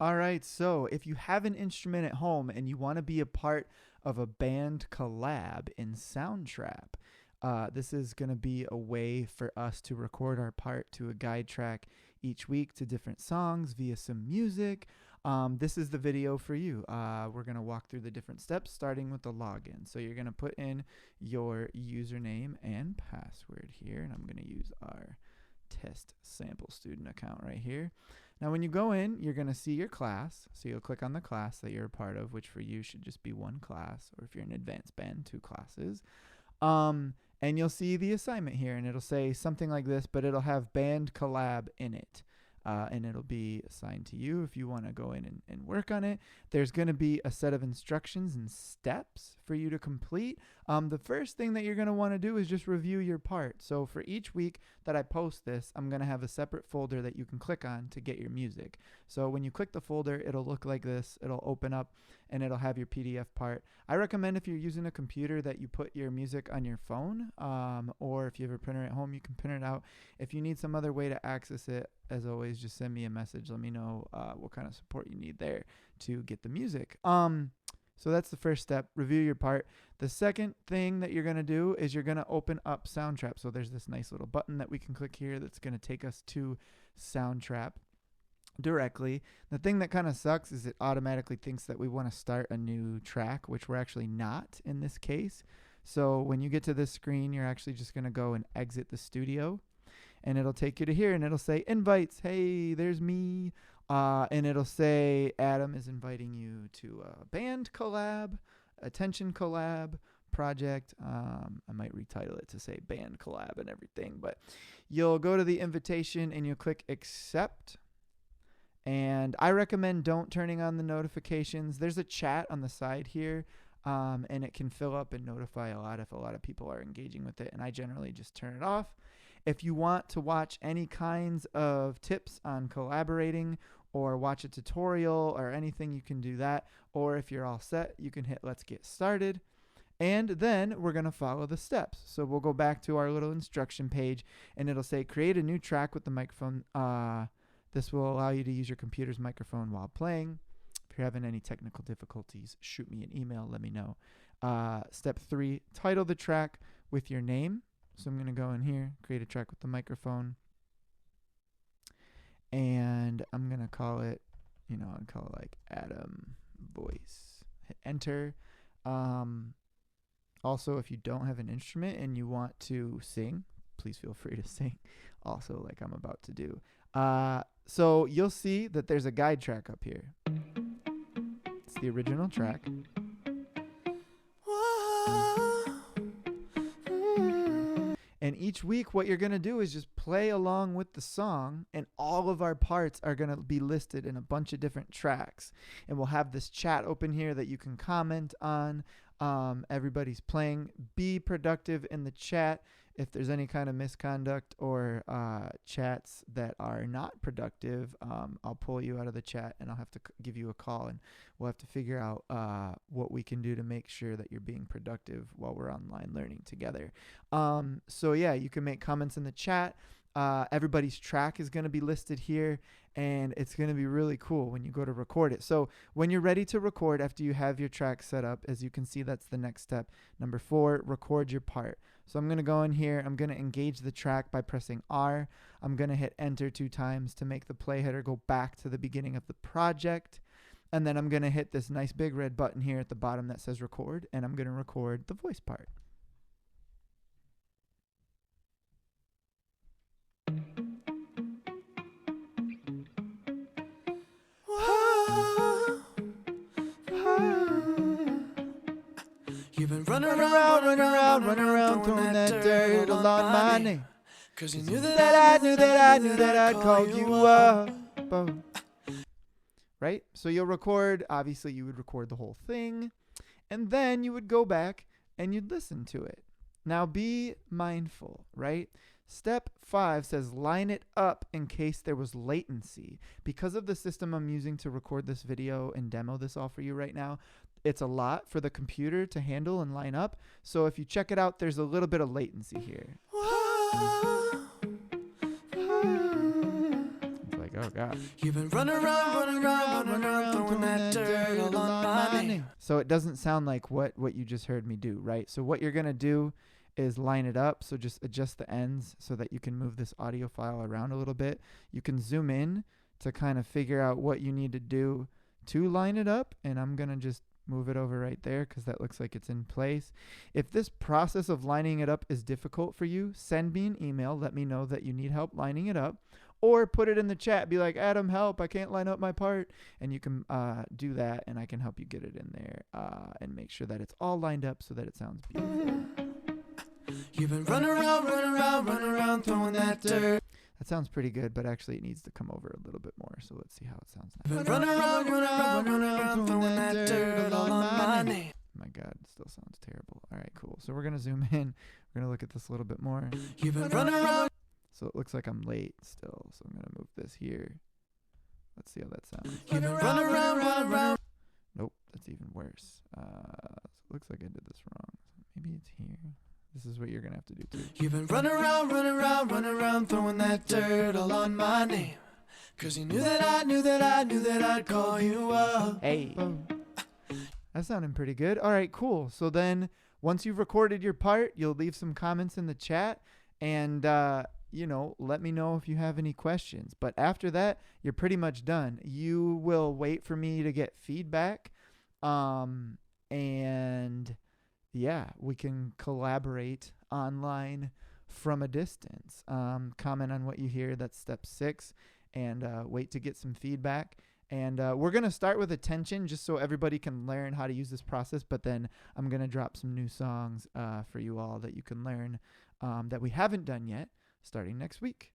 All right, so if you have an instrument at home and you want to be a part of a band collab in SoundTrap, this is going to be a way for us to record our part to a guide track each week to different songs via some music. This is the video for you. We're going to walk through the different steps, starting with the login. So you're going to put in your username and password here, and I'm going to use our test sample student account right here. Now when you go in, you're going to see your class. So you'll click on the class that you're a part of, which for you should just be one class, or if you're an advanced band, 2 classes. And you'll see the assignment here, and it'll say something like this, but it'll have band collab in it. And it'll be assigned to you if you want to go in and work on it. There's going to be a set of instructions and steps for you to complete. The first thing that you're going to want to do is just review your part. So for each week that I post this, I'm going to have a separate folder that you can click on to get your music. So when you click the folder, it'll look like this. It'll open up and it'll have your PDF part. I recommend if you're using a computer that you put your music on your phone, or if you have a printer at home, you can print it out. If you need some other way to access it, as always, just send me a message. Let me know what kind of support you need there to get the music. So that's the first step, review your part. The second thing that you're going to do is you're going to open up SoundTrap. So there's this nice little button that we can click here that's going to take us to SoundTrap directly. The thing that kind of sucks is it automatically thinks that we want to start a new track, which we're actually not in this case. So when you get to this screen, you're actually just going to go and exit the studio. And it'll take you to here, and it'll say invites. Hey, there's me. And it'll say Adam is inviting you to a band collab, attention collab project. I might retitle it to say band collab and everything. But you'll go to the invitation, and you'll click accept. And I recommend don't turning on the notifications. There's a chat on the side here. And it can fill up and notify a lot if a lot of people are engaging with it. And I generally just turn it off. If you want to watch any kinds of tips on collaborating or watch a tutorial or anything, you can do that. Or if you're all set, you can hit let's get started. And then we're going to follow the steps. So we'll go back to our little instruction page, and it'll say create a new track with the microphone. This will allow you to use your computer's microphone while playing. If you're having any technical difficulties, shoot me an email. Let me know. Step 3, title the track with your name. So I'm going to go in here, create a track with the microphone. And I'm going to call it, I'll call it like Adam Voice. Hit enter. Also, if you don't have an instrument and you want to sing, please feel free to sing. Also, like I'm about to do. So you'll see that there's a guide track up here. It's the original track. And each week, what you're going to do is just play along with the song, and all of our parts are going to be listed in a bunch of different tracks. And we'll have this chat open here that you can comment on. Everybody's playing. Be productive in the chat. If there's any kind of misconduct or chats that are not productive, I'll pull you out of the chat and I'll have to give you a call, and we'll have to figure out what we can do to make sure that you're being productive while we're online learning together. So yeah, you can make comments in the chat. Everybody's track is going to be listed here, and it's going to be really cool when you go to record it. So when you're ready to record, after you have your track set up, as you can see, that's the next step. Number 4, record your part. So I'm going to go in here. I'm going to engage the track by pressing R. I'm going to hit enter 2 times to make the play header go back to the beginning of the project. And then I'm going to hit this nice big red button here at the bottom that says record, and I'm going to record the voice part. You've been running around, throwing that dirt all on my name. Cause you knew that I'd call you up. Right? So you'll record, obviously you would record the whole thing, and then you would go back and you'd listen to it. Now be mindful, right? Step 5 says line it up in case there was latency. Because of the system I'm using to record this video and demo this all for you right now, it's a lot for the computer to handle and line up. So if you check it out, there's a little bit of latency here. It's like, oh God. You've been running around, So it doesn't sound like what you just heard me do, right? So what you're going to do is line it up. So just adjust the ends so that you can move this audio file around a little bit. You can zoom in to kind of figure out what you need to do to line it up. And I'm going to just move it over right there because that looks like it's in place. If this process of lining it up is difficult for you, send me an email. Let me know that you need help lining it up. Or put it in the chat. Be like, Adam, help. I can't line up my part. And you can do that, and I can help you get it in there and make sure that it's all lined up so that it sounds beautiful. You've been running around, throwing that dirt. That sounds pretty good, but actually it needs to come over a little bit more. So let's see how it sounds now. You've been running around, throwing that dirt all on my name. My God, it still sounds terrible. All right, cool. So we're going to zoom in. We're going to look at this a little bit more. You've been running around. So it looks like I'm late still. So I'm going to move this here. Let's see how that sounds. You've been running around. Nope, that's even worse. So it looks like I did this wrong. So maybe it's here. This is what you're going to have to do too. You've been running around, throwing that dirt all on my name. Cause you knew that I'd call you up. Hey. That's sounding pretty good. All right, cool. So then once you've recorded your part, you'll leave some comments in the chat and, let me know if you have any questions. But after that, you're pretty much done. You will wait for me to get feedback. And yeah, we can collaborate online from a distance. Comment on what you hear. That's step 6. And wait to get some feedback. And we're going to start with attention just so everybody can learn how to use this process. But then I'm going to drop some new songs for you all that you can learn that we haven't done yet starting next week.